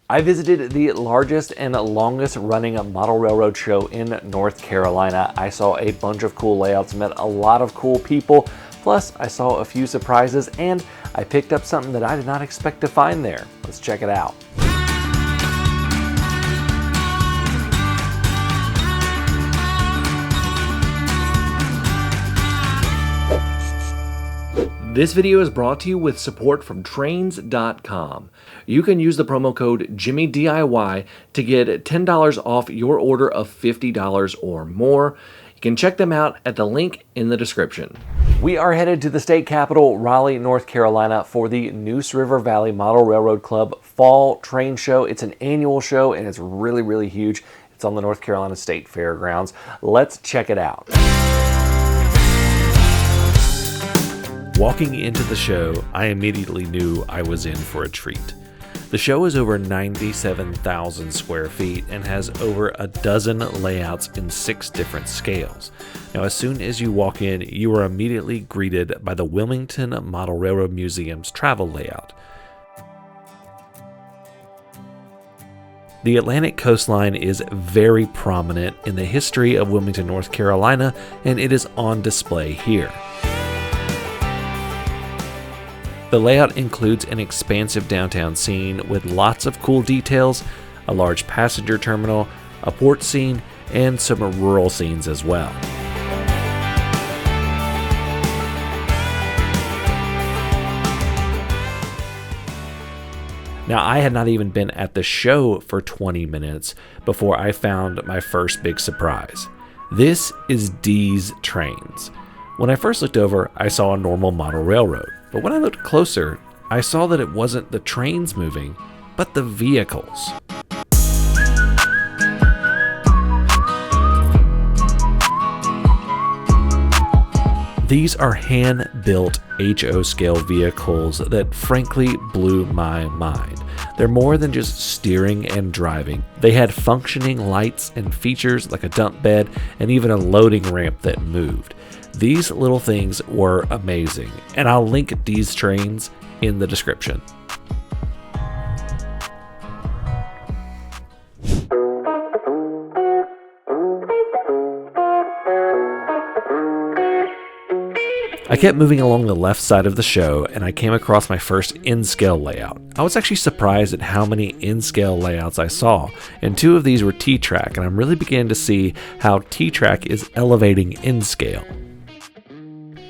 I visited the largest and longest running model railroad show in North Carolina. I saw a bunch of cool layouts, met a lot of cool people, plus I saw a few surprises, and I picked up something that I did not expect to find there. Let's check it out. This video is brought to you with support from trains.com. You can use the promo code JimmyDIY to get $10 off your order of $50 or more. You can check them out at the link in the description. We are headed to the state capital, Raleigh, North Carolina, for the Neuse River Valley Model Railroad Club Fall Train Show. It's an annual show and it's really, really huge. It's on the North Carolina State Fairgrounds. Let's check it out. Walking into the show, I immediately knew I was in for a treat. The show is over 97,000 square feet and has over a dozen layouts in 6 different scales. Now, as soon as you walk in, you are immediately greeted by the Wilmington Model Railroad Museum's travel layout. The Atlantic coastline is very prominent in the history of Wilmington, North Carolina, and it is on display here. The layout includes an expansive downtown scene with lots of cool details, a large passenger terminal, a port scene, and some rural scenes as well. Now, I had not even been at the show for 20 minutes before I found my first big surprise. This is D's Trains. When I first looked over, I saw a normal model railroad. But when I looked closer, I saw that it wasn't the trains moving, but the vehicles. These are hand-built HO scale vehicles that frankly blew my mind. They're more than just steering and driving. They had functioning lights and features like a dump bed and even a loading ramp that moved. These little things were amazing, and I'll link these trains in the description. I kept moving along the left side of the show, and I came across my first in-scale layout. I was actually surprised at how many in-scale layouts I saw, and 2 of these were T-Track, and I'm really beginning to see how T-Track is elevating in-scale.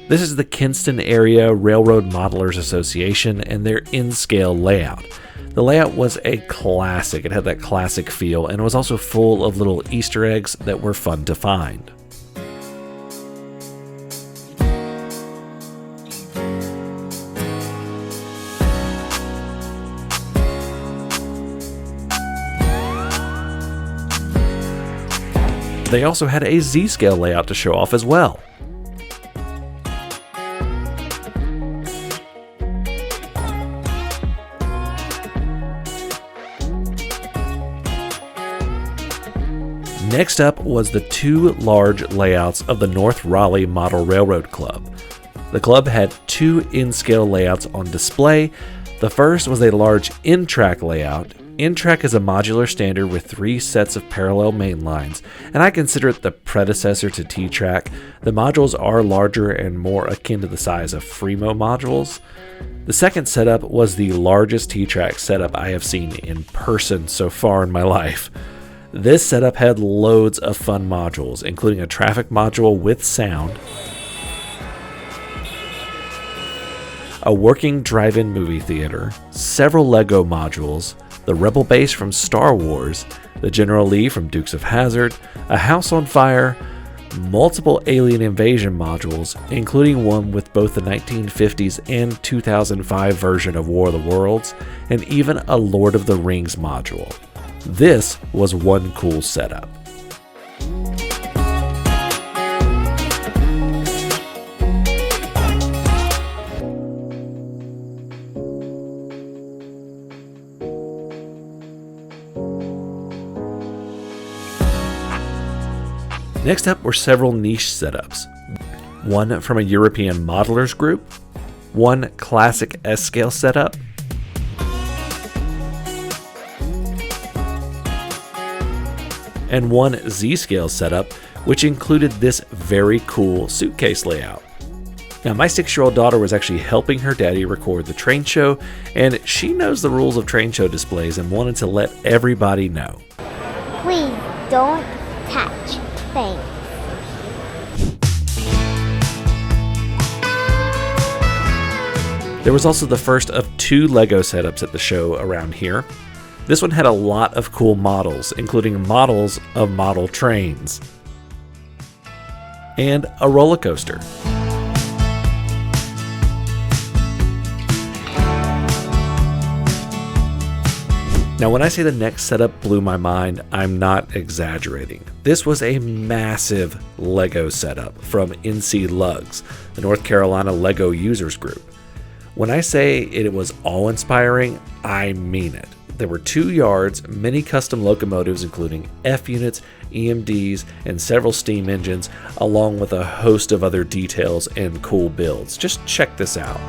This is the Kinston Area Railroad Modelers Association and their in-scale layout. The layout was a classic. It had that classic feel, and it was also full of little Easter eggs that were fun to find. They also had a Z-scale layout to show off as well. Next up was the 2 large layouts of the North Raleigh Model Railroad Club. The club had 2 in-scale layouts on display. The first was a large in-track layout. In-track is a modular standard with 3 sets of parallel main lines, and I consider it the predecessor to T-Track. The modules are larger and more akin to the size of Fremo modules. The second setup was the largest T-Track setup I have seen in person so far in my life. This setup had loads of fun modules, including a traffic module with sound, a working drive-in movie theater, several Lego modules, the Rebel base from Star Wars, the General Lee from Dukes of Hazzard, a house on fire, multiple alien invasion modules, including one with both the 1950s and 2005 version of War of the Worlds, and even a Lord of the Rings module. This was one cool setup. Next up were several niche setups. One from a European modelers group, one classic S-scale setup, and one Z-scale setup, which included this very cool suitcase layout. Now, my 6-year-old daughter was actually helping her daddy record the train show, and she knows the rules of train show displays and wanted to let everybody know. Please don't touch things. There was also the first of 2 Lego setups at the show around here. This one had a lot of cool models, including models of model trains and a roller coaster. Now, when I say the next setup blew my mind, I'm not exaggerating. This was a massive Lego setup from NC Lugs, the North Carolina Lego Users Group. When I say it was awe-inspiring, I mean it. There were 2 yards, many custom locomotives including F units, EMDs, and several steam engines, along with a host of other details and cool builds. Just check this out.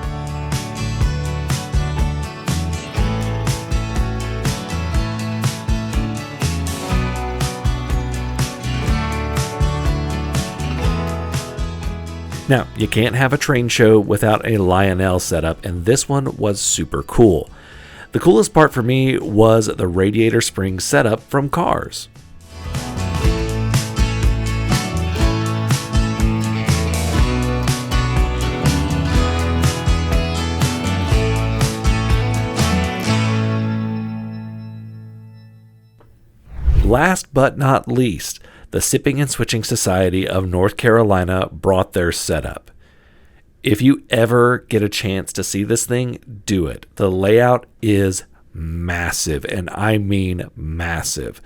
Now, you can't have a train show without a Lionel setup, and this one was super cool. The coolest part for me was the radiator spring setup from Cars. Last but not least, the Sipping and Switching Society of North Carolina brought their setup. If you ever get a chance to see this thing, do it. The layout is massive, and I mean massive.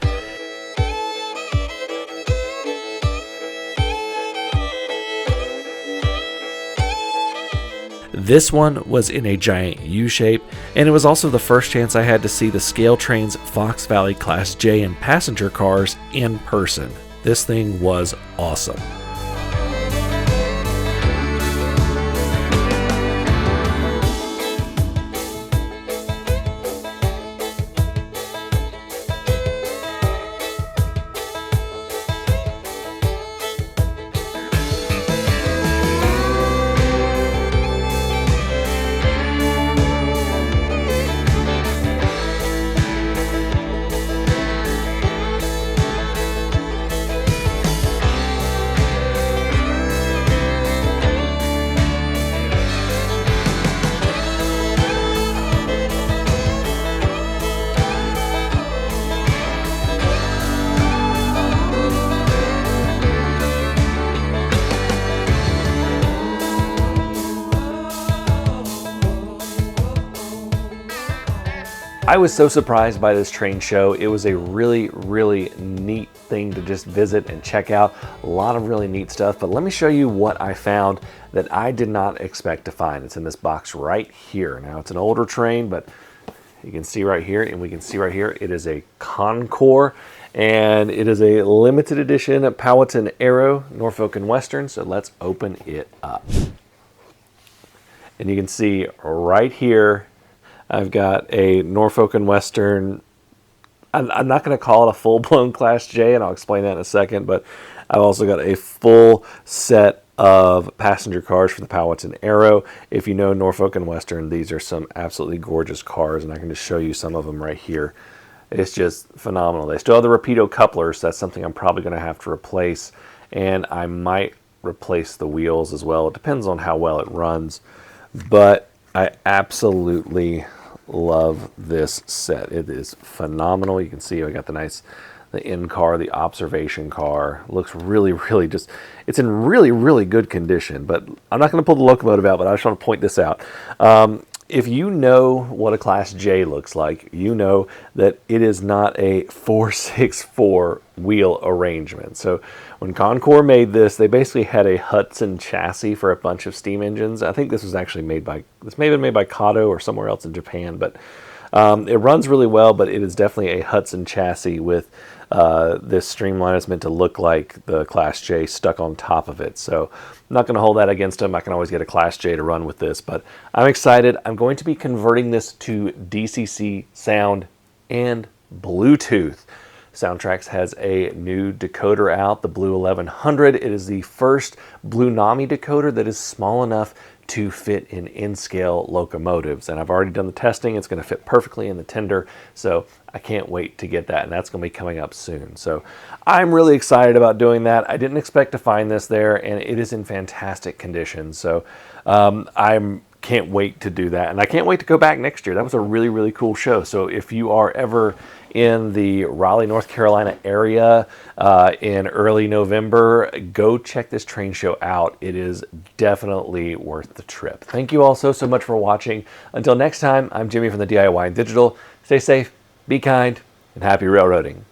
This one was in a giant U shape, and it was also the first chance I had to see the Scale Train's Fox Valley Class J and passenger cars in person. This thing was awesome. I was so surprised by this train show. It was a really, really neat thing to just visit and check out. A lot of really neat stuff, but let me show you what I found that I did not expect to find. It's in this box right here. Now, it's an older train, but you can see right here, and we can see right here, it is a Concours, and it is a limited edition Powhatan Aero Norfolk and Western, so let's open it up. And you can see right here, I've got a Norfolk and Western. I'm not going to call it a full-blown Class J, and I'll explain that in a second, but I've also got a full set of passenger cars for the Powhatan Aero. If you know Norfolk and Western, these are some absolutely gorgeous cars, and I can just show you some of them right here. It's just phenomenal. They still have the Rapido couplers. So that's something I'm probably going to have to replace, and I might replace the wheels as well. It depends on how well it runs, but I absolutely love this set. It is phenomenal. You can see I got the in car, the observation car. Looks really, really it's in really, really good condition, but I'm not going to pull the locomotive out, but I just want to point this out. If you know what a Class J looks like, you know that it is not a 4/6/4 wheel arrangement. So when Concours made this, they basically had a Hudson chassis for a bunch of steam engines. I think this was actually this may have been made by Kato or somewhere else in Japan, but it runs really well, but it is definitely a Hudson chassis with this streamline is meant to look like the Class J stuck on top of it. So I'm not going to hold that against them. I can always get a Class J to run with this, but I'm excited. I'm going to be converting this to DCC sound and Bluetooth. Soundtracks has a new decoder out, the Blue 1100. It is the first Blue NAMI decoder that is small enough to fit in scale locomotives. And I've already done the testing. It's going to fit perfectly in the tender. So I can't wait to get that. And that's going to be coming up soon. So I'm really excited about doing that. I didn't expect to find this there, and it is in fantastic condition. So I'm can't wait to do that. And I can't wait to go back next year. That was a really, really cool show. So if you are ever in the Raleigh, North Carolina area in early November, go check this train show out. It is definitely worth the trip. Thank you all so much for watching. Until next time, I'm Jimmy from the DIY and Digital. Stay safe, be kind, and happy railroading.